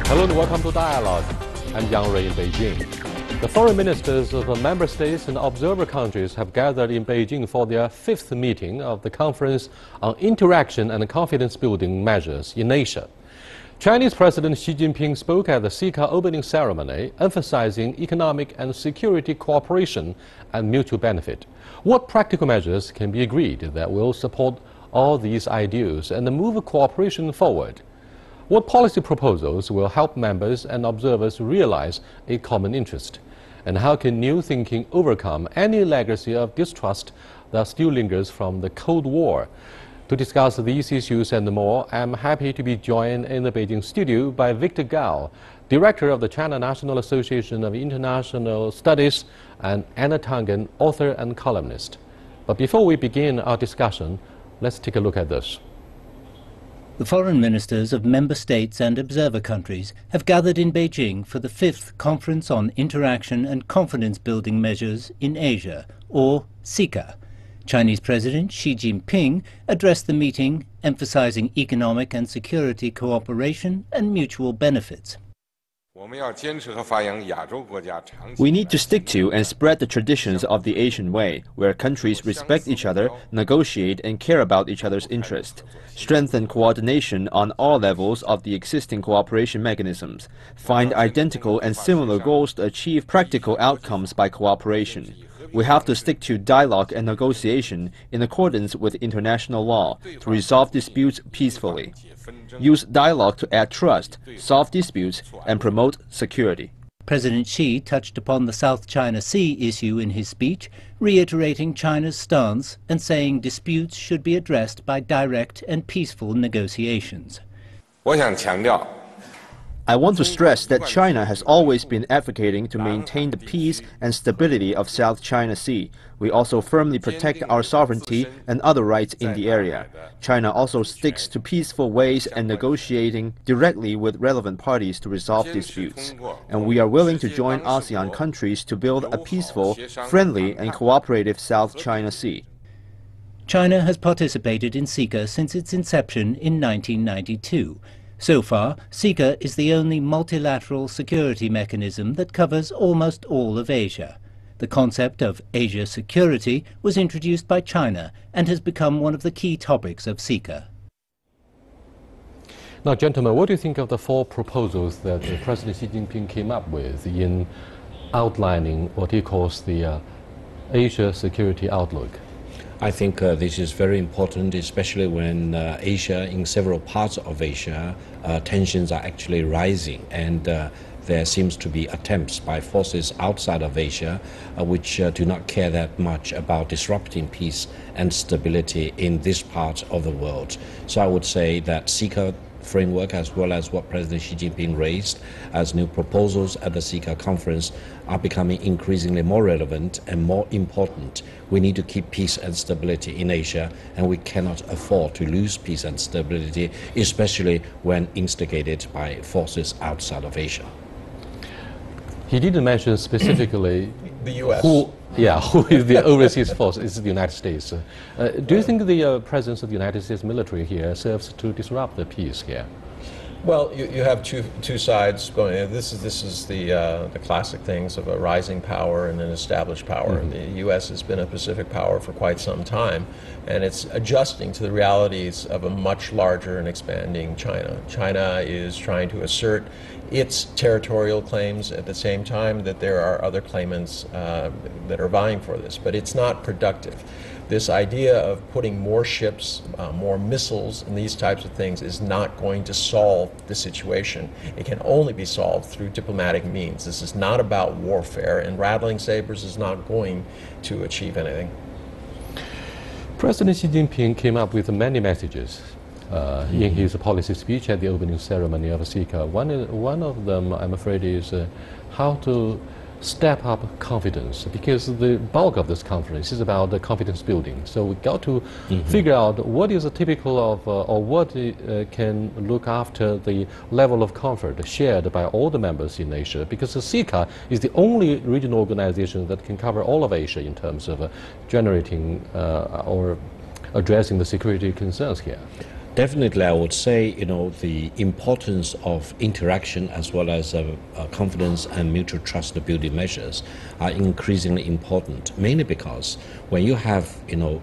Hello and welcome to Dialogue. I'm Yang Rui in Beijing. The foreign ministers of the member states and observer countries have gathered in Beijing for their fifth meeting of the Conference on Interaction and Confidence-Building Measures in Asia. Chinese President Xi Jinping spoke at the CICA opening ceremony, emphasizing economic and security cooperation and mutual benefit. What practical measures can be agreed that will support all these ideals and move cooperation forward? What policy proposals will help members and observers realize a common interest? And how can new thinking overcome any legacy of distrust that still lingers from the Cold War? To discuss these issues and more, I'm happy to be joined in the Beijing studio by Victor Gao, Director of the China National Association of International Studies, and Anna Tangen, author and columnist. But before we begin our discussion, let's take a look at this. The foreign ministers of member states and observer countries have gathered in Beijing for the fifth Conference on Interaction and Confidence-Building Measures in Asia, or CICA. Chinese President Xi Jinping addressed the meeting, emphasizing economic and security cooperation and mutual benefits. We need to stick to and spread the traditions of the Asian way, where countries respect each other, negotiate and care about each other's interests, strengthen coordination on all levels of the existing cooperation mechanisms, find identical and similar goals to achieve practical outcomes by cooperation. We have to stick to dialogue and negotiation in accordance with international law to resolve disputes peacefully. Use dialogue to add trust, solve disputes, and promote security. President Xi touched upon the South China Sea issue in his speech, reiterating China's stance and saying disputes should be addressed by direct and peaceful negotiations. I want to stress that China has always been advocating to maintain the peace and stability of South China Sea. We also firmly protect our sovereignty and other rights in the area. China also sticks to peaceful ways and negotiating directly with relevant parties to resolve disputes. And we are willing to join ASEAN countries to build a peaceful, friendly and cooperative South China Sea. China has participated in CICA since its inception in 1992. So far, CICA is the only multilateral security mechanism that covers almost all of Asia. The concept of Asia security was introduced by China and has become one of the key topics of CICA. Now, gentlemen, what do you think of the four proposals that President Xi Jinping came up with in outlining what he calls the Asia security outlook? I think this is very important, especially when Asia, in several parts of Asia, tensions are actually rising, and there seems to be attempts by forces outside of Asia which do not care that much about disrupting peace and stability in this part of the world. So I would say that CICA framework, as well as what President Xi Jinping raised as new proposals at the CICA conference, are becoming increasingly more relevant and more important. We need to keep peace and stability in Asia, and we cannot afford to lose peace and stability, especially when instigated by forces outside of Asia. He didn't mention specifically the U.S. who is the overseas force. It's the United States. Do you think the presence of the United States military here serves to disrupt the peace here? Well, you have two sides going. This is the classic things of a rising power and an established power. Mm-hmm. The U.S. has been a Pacific power for quite some time, and it's adjusting to the realities of a much larger and expanding China. China is trying to assert its territorial claims at the same time that there are other claimants that are vying for this, but it's not productive. This idea of putting more ships, more missiles, and these types of things is not going to solve the situation. It can only be solved through diplomatic means. This is not about warfare, and rattling sabers is not going to achieve anything. President Xi Jinping came up with many messages in his policy speech at the opening ceremony of CICA. One of them, I'm afraid, is how to step up confidence, because the bulk of this conference is about the confidence building. So we got to figure out what is a typical of, or what can look after the level of comfort shared by all the members in Asia, because the CICA is the only regional organization that can cover all of Asia in terms of generating or addressing the security concerns here. Definitely, I would say, the importance of interaction as well as confidence and mutual trust building measures are increasingly important, mainly because when you have,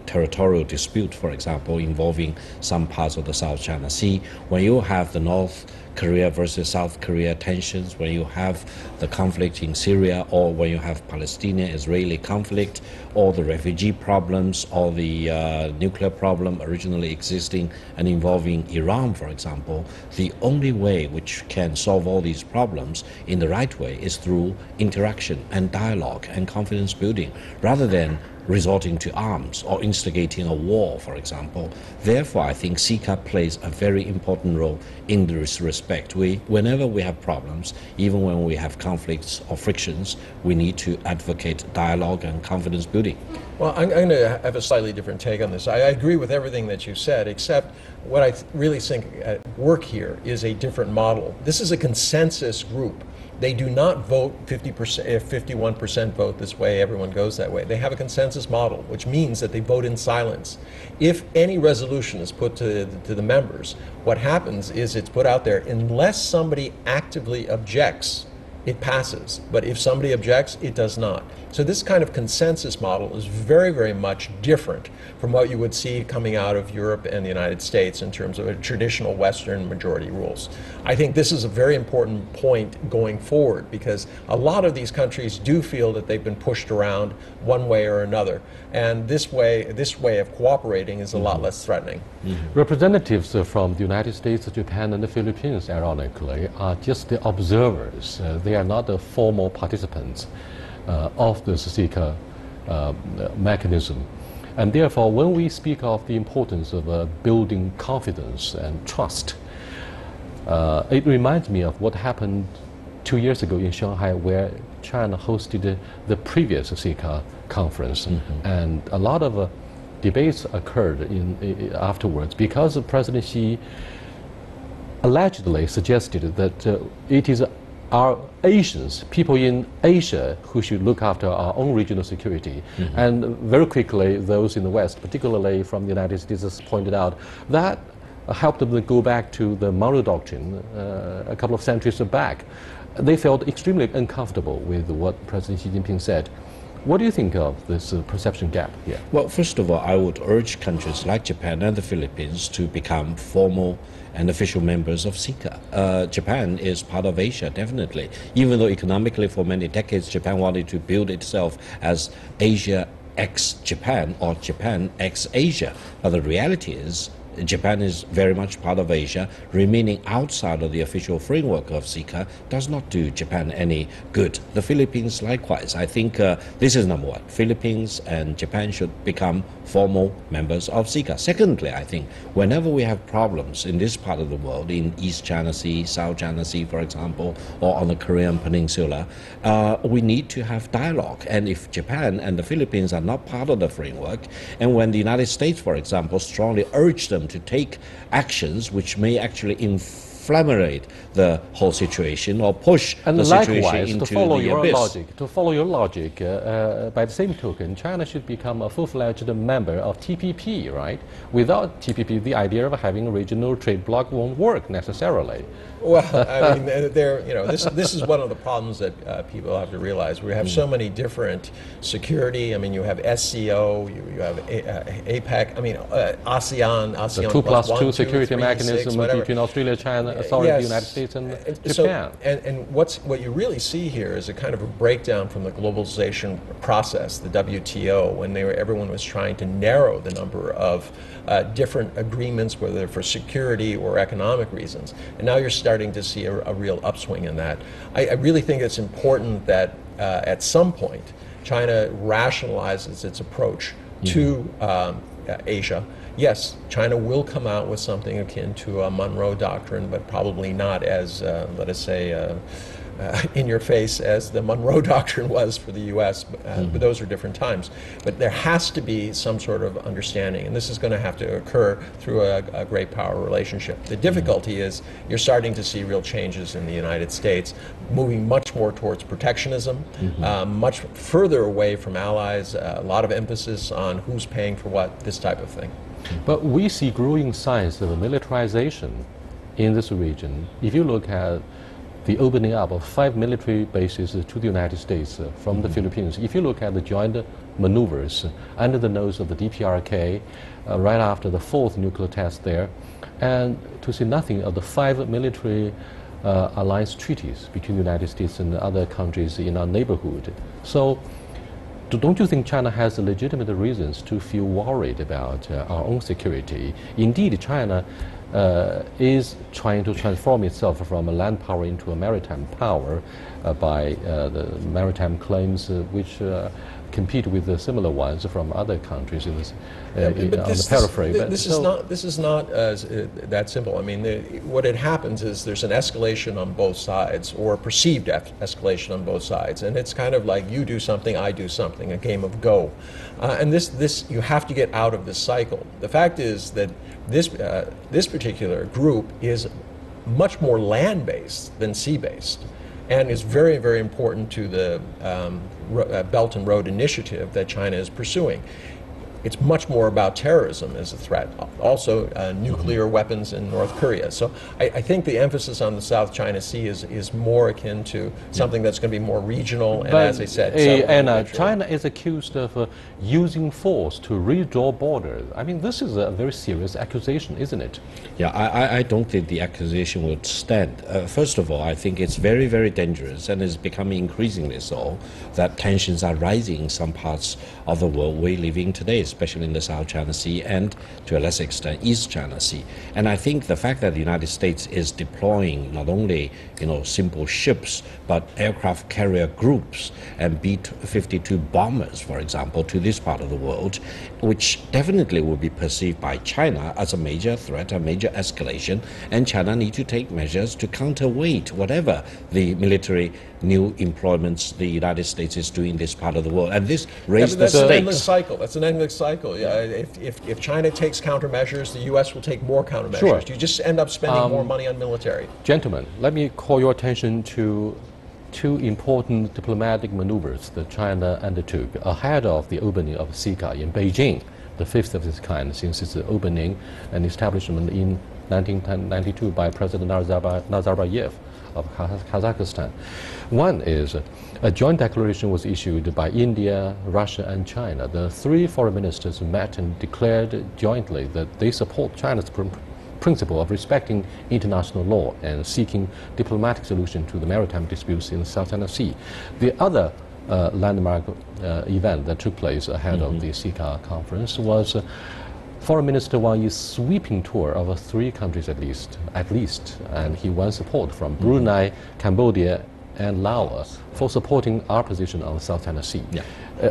territorial dispute, for example, involving some parts of the South China Sea, when you have the North Korea versus South Korea tensions, when you have the conflict in Syria, or when you have Palestinian-Israeli conflict, or the refugee problems, or the nuclear problem originally existing and involving Iran, for example, the only way which can solve all these problems in the right way is through interaction and dialogue and confidence building, rather than resorting to arms or instigating a war, for example. Therefore, I think CICA plays a very important role in this respect. Whenever we have problems, even when we have conflicts or frictions, we need to advocate dialogue and confidence building. Well, I'm going to have a slightly different take on this. I agree with everything that you said, except what I really think at work here is a different model. This is a consensus group. They do not vote 50%, if 51% vote this way, everyone goes that way. They have a consensus model, which means that they vote in silence. If any resolution is put to the members, what happens is it's put out there unless somebody actively objects, it passes. But if somebody objects, it does not. So this kind of consensus model is very, very much different from what you would see coming out of Europe and the United States in terms of a traditional Western majority rules. I think this is a very important point going forward, because a lot of these countries do feel that they've been pushed around one way or another. And this way of cooperating is a lot less threatening. Representatives from the United States, Japan, and the Philippines, ironically, are just the observers. They are not the formal participants of the CICA mechanism. And therefore, when we speak of the importance of building confidence and trust, it reminds me of what happened 2 years ago in Shanghai, where China hosted the previous CICA conference. And a lot of debates occurred afterwards, because President Xi allegedly suggested that it is our Asians, people in Asia, who should look after our own regional security. And very quickly, those in the West, particularly from the United States, pointed out that helped them to go back to the Monroe Doctrine a couple of centuries back. They felt extremely uncomfortable with what President Xi Jinping said. What do you think of this perception gap here? Well, first of all, I would urge countries like Japan and the Philippines to become formal and official members of CICA. Japan is part of Asia, definitely. Even though economically for many decades Japan wanted to build itself as Asia ex-Japan or Japan ex-Asia. But the reality is Japan is very much part of Asia. Remaining outside of the official framework of CICA does not do Japan any good. The Philippines likewise. I think this is number one. Philippines and Japan should become formal members of CICA. Secondly, I think whenever we have problems in this part of the world, in East China Sea, South China Sea, for example, or on the Korean Peninsula, we need to have dialogue. And if Japan and the Philippines are not part of the framework, and when the United States, for example, strongly urge them to take actions which may actually inflammate the whole situation or push and the situation into to follow the your abyss. Logic, by the same token, China should become a full-fledged member of TPP, right? Without TPP, the idea of having a regional trade bloc won't work necessarily. Well, I mean, this is one of the problems that people have to realize. We have so many different security. I mean, you have SCO, you have APEC. I mean, ASEAN The 2+2 security 3, mechanism 6, between Australia, China, sorry, the United States and Japan. And what you really see here is a kind of a breakdown from the globalization process, the WTO, when everyone was trying to narrow the number of different agreements, whether for security or economic reasons. And now you're starting to see a real upswing in that. I really think it's important that at some point China rationalizes its approach to Asia. Yes, China will come out with something akin to a Monroe Doctrine, but probably not as, let us say, in your face as the Monroe Doctrine was for the U.S., but those are different times. But there has to be some sort of understanding, and this is going to have to occur through a great power relationship. The difficulty is you're starting to see real changes in the United States, moving much more towards protectionism, much further away from allies, a lot of emphasis on who's paying for what, this type of thing. But we see growing signs of militarization in this region. If you look at the opening up of 5 military bases to the United States from the Philippines, if you look at the joint maneuvers under the nose of the DPRK right after the 4th nuclear test there, and to say nothing of the 5 military alliance treaties between the United States and other countries in our neighborhood. So don't you think China has legitimate reasons to feel worried about our own security? Indeed, China is trying to transform itself from a land power into a maritime power by the maritime claims which compete with the similar ones from other countries in this, on the paraphrase. This is not that simple. I mean, what it happens is there's an escalation on both sides, or perceived escalation on both sides, and it's kind of like you do something, I do something, a game of go. And this you have to get out of this cycle. The fact is that this particular group is much more land-based than sea-based, and is very, very important to the Belt and Road Initiative that China is pursuing. It's much more about terrorism as a threat, also nuclear weapons in North Korea. So I think the emphasis on the South China Sea is more akin to something that's going to be more regional, and as I said, China is accused of using force to redraw borders. I mean, this is a very serious accusation, isn't it? Yeah, I don't think the accusation would stand. First of all, I think it's very, very dangerous, and is becoming increasingly so, that tensions are rising in some parts of the world we live in today, especially in the South China Sea and, to a lesser extent, East China Sea. And I think the fact that the United States is deploying not only, simple ships, but aircraft carrier groups and B-52 bombers, for example, to this part of the world, which definitely will be perceived by China as a major threat, a major escalation, and China needs to take measures to counterweight whatever the military new employments the United States is doing in this part of the world. And this raises the stakes. That's an endless cycle. That's an endless cycle. Yeah, if China takes countermeasures, the U.S. will take more countermeasures. Sure. You just end up spending more money on military. Gentlemen, let me call your attention to two important diplomatic maneuvers that China undertook ahead of the opening of CICA in Beijing, the fifth of its kind since its opening and establishment in 1992 by President Nazarbayev of Kazakhstan. One is a joint declaration was issued by India, Russia, and China. The three foreign ministers met and declared jointly that they support China's principle of respecting international law and seeking diplomatic solution to the maritime disputes in the South China Sea. The other landmark event that took place ahead of the CICA conference was Foreign Minister Wang Yi's sweeping tour of 3 countries at least, and he won support from Brunei, Cambodia, and Laos for supporting our position on the South China Sea. Yeah.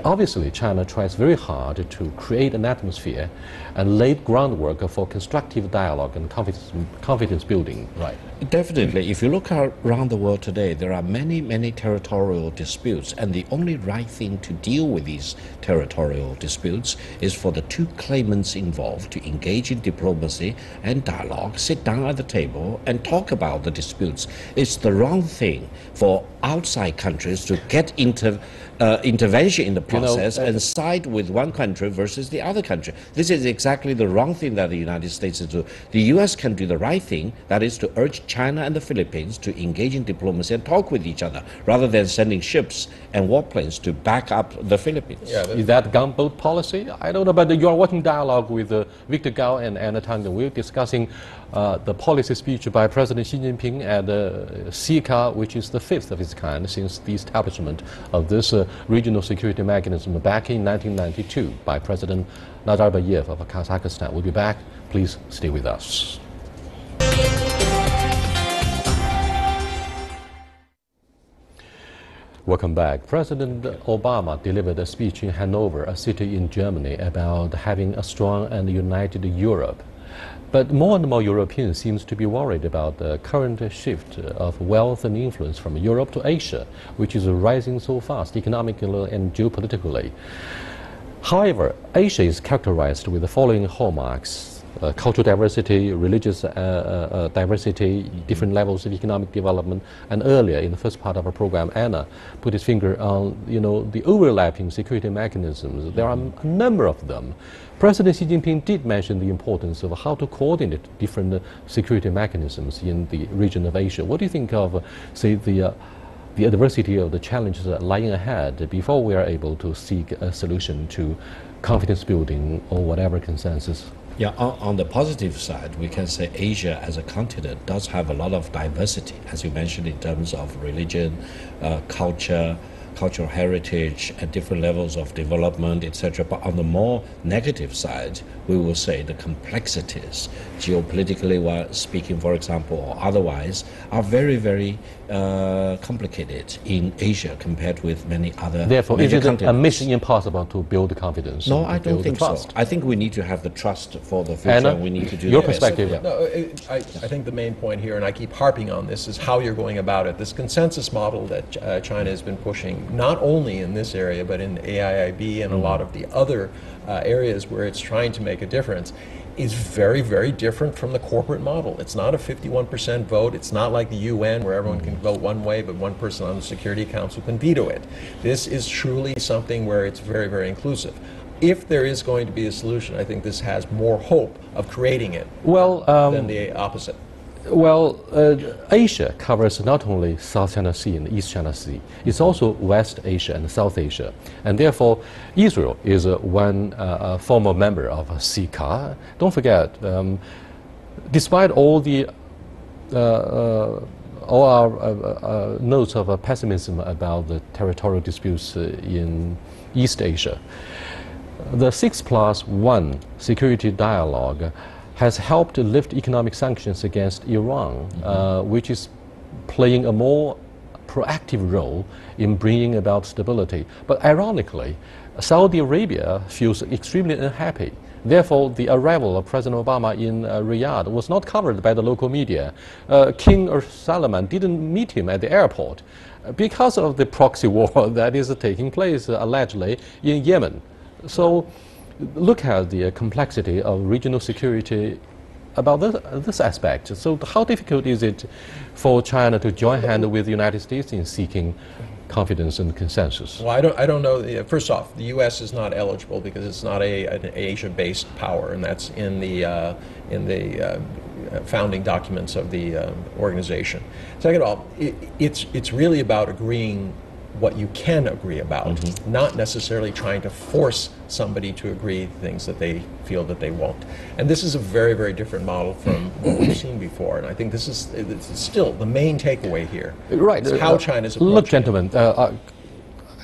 Obviously, China tries very hard to create an atmosphere and lay groundwork for constructive dialogue and confidence building. Right. Definitely. If you look around the world today, there are many, many territorial disputes, and the only right thing to deal with these territorial disputes is for the two claimants involved to engage in diplomacy and dialogue, sit down at the table and talk about the disputes. It's the wrong thing for outside countries to get intervention in the process and side with one country versus the other country. This is exactly the wrong thing that the United States is doing. The U.S. can do the right thing, that is to urge China and the Philippines to engage in diplomacy and talk with each other, rather than sending ships and warplanes to back up the Philippines. Yeah, is that gunboat policy? I don't know, but you are watching dialogue with Victor Gao and Anna Tang. We're discussing the policy speech by President Xi Jinping at CICA, which is the 5th of its kind since the establishment of this regional security mechanism back in 1992 by President Nazarbayev of Kazakhstan. We'll be back. Please stay with us. Welcome back. President Obama delivered a speech in Hanover, a city in Germany, about having a strong and united Europe. But more and more Europeans seem to be worried about the current shift of wealth and influence from Europe to Asia, which is rising so fast economically and geopolitically. However, Asia is characterized with the following hallmarks. cultural diversity, religious diversity, different levels of economic development. And earlier in the first part of our program, Anna put his finger on, the overlapping security mechanisms. There are a number of them. President Xi Jinping did mention the importance of how to coordinate different security mechanisms in the region of Asia. What do you think of, say, the adversity of the challenges lying ahead before we are able to seek a solution to confidence building or whatever consensus? Yeah, on the positive side, we can say Asia as a continent does have a lot of diversity, as you mentioned, in terms of religion, culture, cultural heritage, at different levels of development, etc. But on the more negative side, we will say the complexities, geopolitically speaking, for example, or otherwise, are very, very complicated in Asia compared with many other Therefore, major is it continents. a mission impossible to build confidence? No, I don't build think trust? so. I think we need to have the trust for the future. Anna, we need to do your the best. perspective. Yeah. No, I think the main point here, and I keep harping on this, is how you're going about it. This consensus model that China has been pushing, not only in this area, but in AIIB and a lot of the other areas where it's trying to make a difference, is very, very different from the corporate model. It's not a 51% vote. It's not like the UN where everyone can vote one way, but one person on the Security Council can veto it. This is truly something where it's very, very inclusive. If there is going to be a solution, I think this has more hope of creating it than the opposite. Well, Asia covers not only South China Sea and East China Sea, it's also West Asia and South Asia. And therefore, Israel is one former member of CICA. Don't forget, despite all our notes of pessimism about the territorial disputes in East Asia, the 6+1 security dialogue has helped lift economic sanctions against Iran, which is playing a more proactive role in bringing about stability. But ironically, Saudi Arabia feels extremely unhappy. Therefore, the arrival of President Obama in Riyadh was not covered by the local media. King Salman didn't meet him at the airport because of the proxy war that is taking place allegedly in Yemen. So look at the complexity of regional security about this aspect. So how difficult is it for China to join hand with the United States in seeking confidence and consensus? Well, I don't know. First off, the U.S. is not eligible because it's not an Asia-based power, and that's in the founding documents of the organization. Second of all, it's really about agreeing what you can agree about, not necessarily trying to force somebody to agree things that they feel that they won't. And this is a very, very different model from what we've seen before. And I think this is still the main takeaway here. Right. Is how China's approaching Look, gentlemen,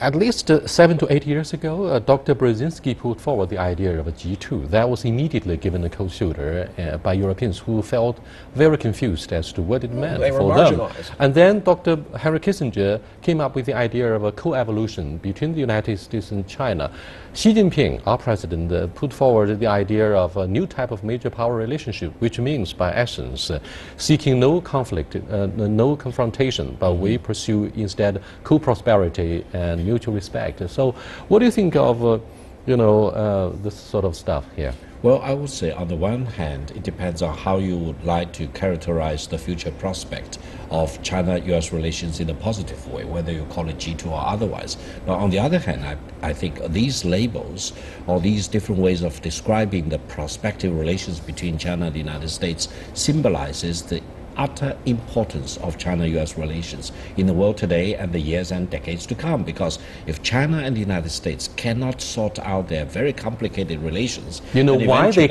at least 7 to 8 years ago, Dr. Brzezinski put forward the idea of a G2. That was immediately given a cold shoulder by Europeans who felt very confused as to what it meant they were for them. marginalized. And then Dr. Henry Kissinger came up with the idea of a co-evolution between the United States and China. Xi Jinping, our president, put forward the idea of a new type of major power relationship, which means, by essence, seeking no conflict, no confrontation, but we pursue instead co-prosperity and mutual respect. So what do you think of, this sort of stuff here? Well, I would say on the one hand, it depends on how you would like to characterize the future prospect of China-US relations in a positive way, whether you call it G2 or otherwise. But on the other hand, I think these labels or these different ways of describing the prospective relations between China and the United States symbolizes the utter importance of China-US relations in the world today and the years and decades to come. Because if China and the United States cannot sort out their very complicated relations, why they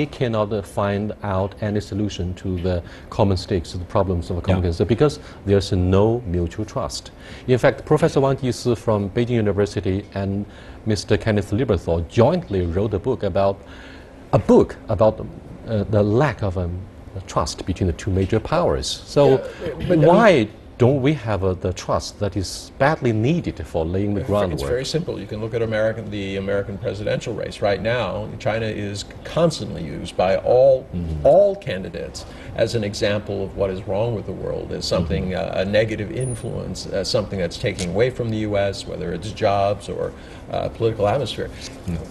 cannot find out any solution to the common stakes, the problems of common concern, because there's no mutual trust. In fact, Professor Wang Jisi from Beijing University and Mr. Kenneth Lieberthal jointly wrote a book about the lack of trust between the two major powers. So why don't we have the trust that is badly needed for laying the groundwork? It's very simple. You can look at the American presidential race. Right now, China is constantly used by all candidates as an example of what is wrong with the world, as something, a negative influence, as something that's taking away from the U.S., whether it's jobs or political atmosphere.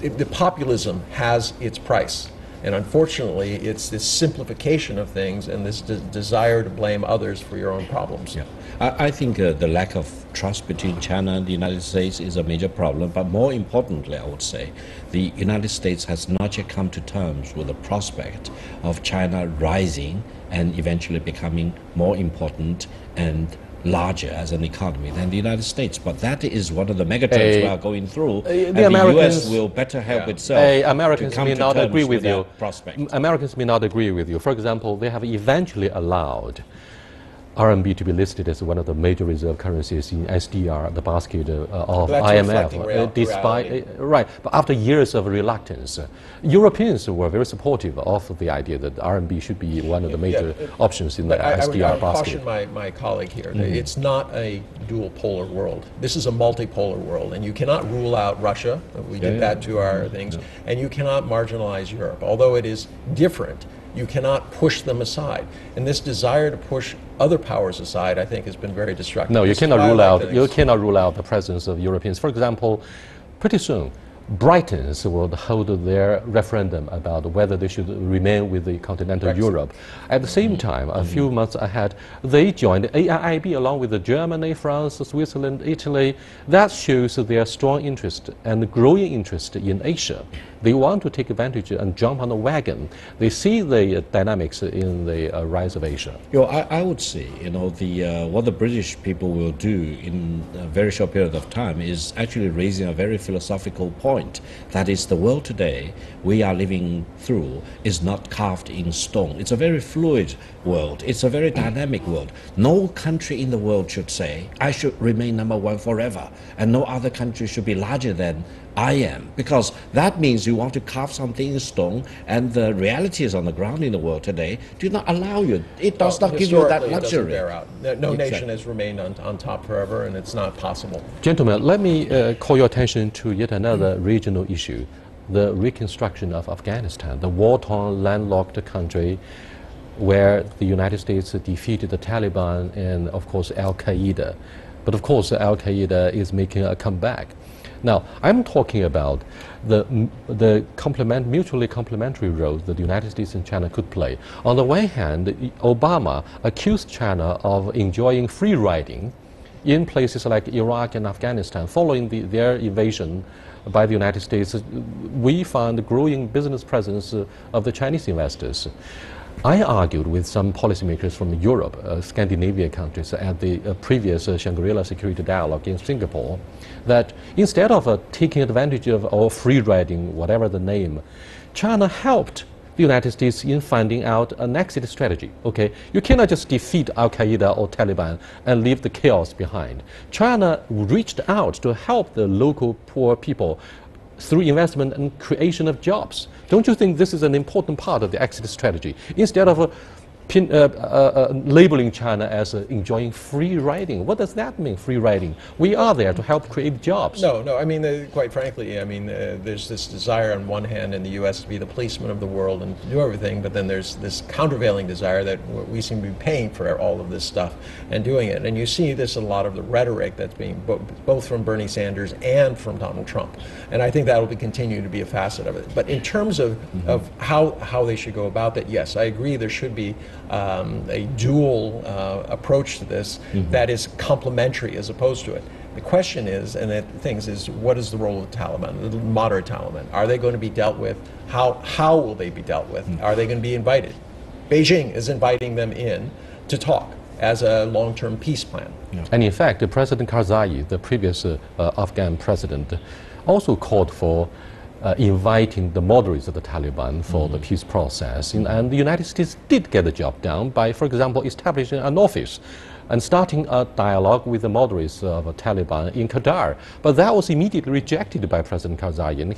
The populism has its price. And unfortunately, it's this simplification of things and this desire to blame others for your own problems. Yeah. I think the lack of trust between China and the United States is a major problem, but more importantly, I would say, the United States has not yet come to terms with the prospect of China rising and eventually becoming more important and larger as an economy than the United States. But that is one of the megatrends we are going through, and the US will better help itself Americans to come may to not terms agree with you. Prospect. Americans may not agree with you. For example, they have eventually allowed RMB to be listed as one of the major reserve currencies in SDR, the basket of IMF. Despite but after years of reluctance, Europeans were very supportive of the idea that RMB should be one of the major options in the SDR basket. I would caution my colleague here. It's not a dual polar world. This is a multipolar world, and you cannot rule out Russia. We did that to our things, and you cannot marginalize Europe. Although it is different, you cannot push them aside. And this desire to push other powers aside, I think, has been very destructive. No, you cannot rule out the presence of Europeans. For example, pretty soon, Britons will hold their referendum about whether they should remain with the continental Europe. At the same time, a few months ahead, they joined AIIB along with Germany, France, Switzerland, Italy. That shows their strong interest and growing interest in Asia. They want to take advantage and jump on the wagon. They see the dynamics in the rise of Asia. I would say, what the British people will do in a very short period of time is actually raising a very philosophical point. That is, the world today we are living through is not carved in stone. It's a very fluid world. It's a very dynamic world. No country in the world should say, I should remain number one forever, and no other country should be larger than I am, because that means you want to carve something in stone, and the realities on the ground in the world today do not allow you. It does not give you that luxury. Bear out. No nation has remained on top forever, and it's not possible. Gentlemen, let me call your attention to yet another regional issue, the reconstruction of Afghanistan, the war-torn, landlocked country where the United States defeated the Taliban and, of course, Al-Qaeda. But, of course, Al-Qaeda is making a comeback. Now, I'm talking about the mutually complementary roles that the United States and China could play. On the one hand, Obama accused China of enjoying free riding in places like Iraq and Afghanistan. Following their invasion by the United States, we found growing business presence of the Chinese investors. I argued with some policymakers from Europe, Scandinavian countries, at the previous Shangri-La Security Dialogue in Singapore, that instead of taking advantage of or free riding, whatever the name, China helped the United States in finding out an exit strategy. Okay, you cannot just defeat Al-Qaeda or Taliban and leave the chaos behind. China reached out to help the local poor people through investment and creation of jobs. Don't you think this is an important part of the exit strategy? Instead of labeling China as enjoying free riding. What does that mean, free riding? We are there to help create jobs. No, I mean, quite frankly, I mean, there's this desire on one hand in the U.S. to be the policeman of the world and do everything, but then there's this countervailing desire that we seem to be paying for all of this stuff and doing it. And you see this in a lot of the rhetoric that's being both from Bernie Sanders and from Donald Trump. And I think that will continue to be a facet of it. But in terms of how they should go about that, yes, I agree there should be a dual approach to this that is complementary as opposed to it. The question is, and the things is, what is the role of the Taliban, the moderate Taliban? Are they going to be dealt with? How will they be dealt with? Are they going to be invited? Beijing is inviting them in to talk as a long-term peace plan. Yeah. And in fact, President Karzai, the previous Afghan president, also called for inviting the moderates of the Taliban for the peace process. And the United States did get the job done by, for example, establishing an office and starting a dialogue with the moderates of the Taliban in Qatar. But that was immediately rejected by President Karzai, and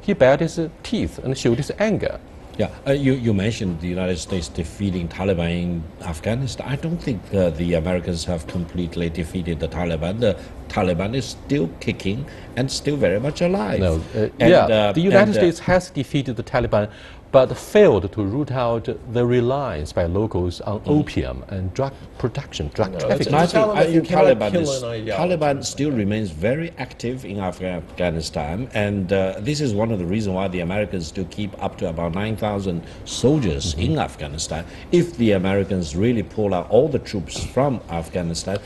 he bared his teeth and showed his anger. Yeah, you mentioned the United States defeating Taliban in Afghanistan. I don't think the Americans have completely defeated the Taliban. The Taliban is still kicking and still very much alive. No, the United States has defeated the Taliban but failed to root out the reliance by locals on opium and drug production, drug trafficking. I think Taliban Taliban still remains very active in Afghanistan, and this is one of the reasons why the Americans still keep up to about 9,000 soldiers in Afghanistan. If the Americans really pull out all the troops from Afghanistan,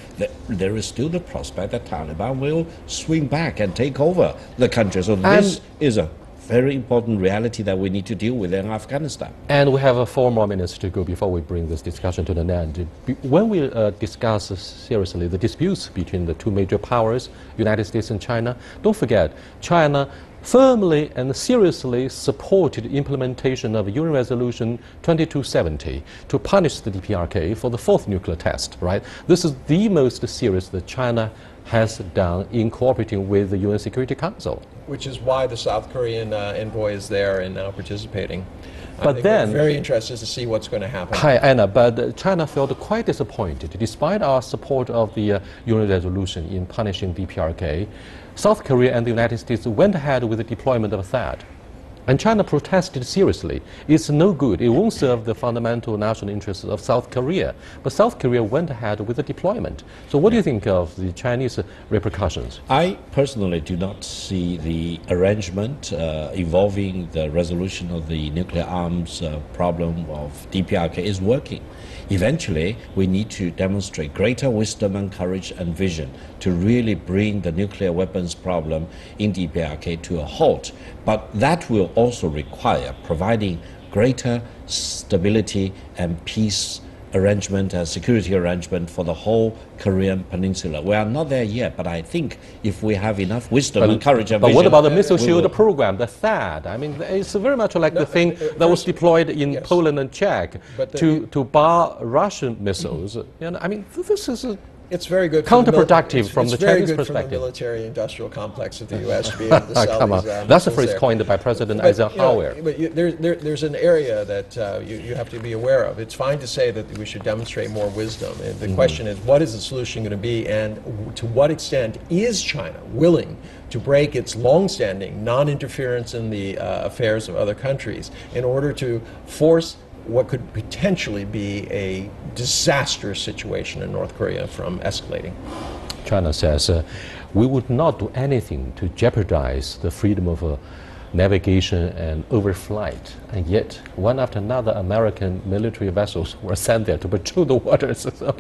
there is still the prospect that Taliban will swing back and take over the country. So this is a very important reality that we need to deal with in Afghanistan. And we have 4 more minutes to go before we bring this discussion to an end. When we discuss seriously the disputes between the 2 major powers, United States and China, don't forget, China firmly and seriously supported implementation of UN Resolution 2270 to punish the DPRK for the 4th nuclear test, right? This is the most serious that China has done in cooperating with the UN Security Council. Which is why the South Korean envoy is there and now participating. But then, we're very interested to see what's going to happen. Hi, Anna, but China felt quite disappointed. Despite our support of the UN resolution in punishing DPRK, South Korea and the United States went ahead with the deployment of THAAD. And China protested seriously. It's no good. It won't serve the fundamental national interests of South Korea. But South Korea went ahead with the deployment. So what do you think of the Chinese repercussions? I personally do not see the arrangement involving the resolution of the nuclear arms problem of DPRK is working. Eventually, we need to demonstrate greater wisdom and courage and vision to really bring the nuclear weapons problem in DPRK to a halt. But that will also require providing greater stability and peace arrangement and security arrangement for the whole Korean peninsula. We are not there yet, but I think if we have enough wisdom and courage and But vision, what about the missile shield program, the THAAD? I mean, it's very much like the thing that was deployed in Poland and Czech to bar Russian missiles. You know, I mean, this is it's very good. Counterproductive from the Chinese perspective. It's very good from the military-industrial complex of the U.S. to be able to sell Come on. these That's a phrase coined by President Eisenhower. But there's an area that you have to be aware of. It's fine to say that we should demonstrate more wisdom. And the question is, what is the solution going to be, and to what extent is China willing to break its long-standing non-interference in the affairs of other countries in order to force what could potentially be a disastrous situation in North Korea from escalating? China says, we would not do anything to jeopardize the freedom of navigation and overflight. And yet, one after another, American military vessels were sent there to patrol the waters. So,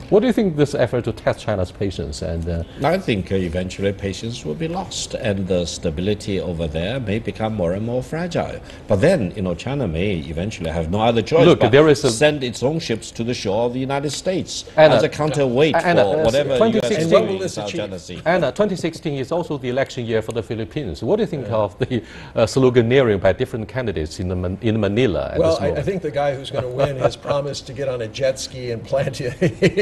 what do you think this effort to test China's patience? And I think eventually patience will be lost, and the stability over there may become more and more fragile. But then, you know, China may eventually have no other choice but there is send its own ships to the shore of the United States as a counterweight for whatever US is doing in South China Sea. Anna, 2016 is also the election year for the Philippines. What do you think of the sloganeering by different candidates in Manila? Well, I think the guy who's going to win has promised to get on a jet ski and plant a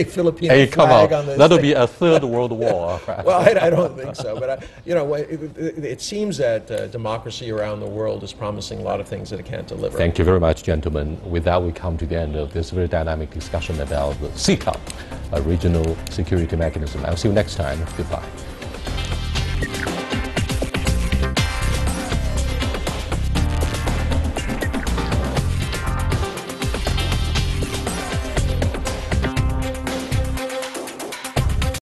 Philippine flag on this. That'll be a third world war. Well, I don't think so. But it seems that democracy around the world is promising a lot of things that it can't deliver. Thank you very much, gentlemen. With that, we come to the end of this very dynamic discussion about the CICA, a regional security mechanism. I'll see you next time. Goodbye.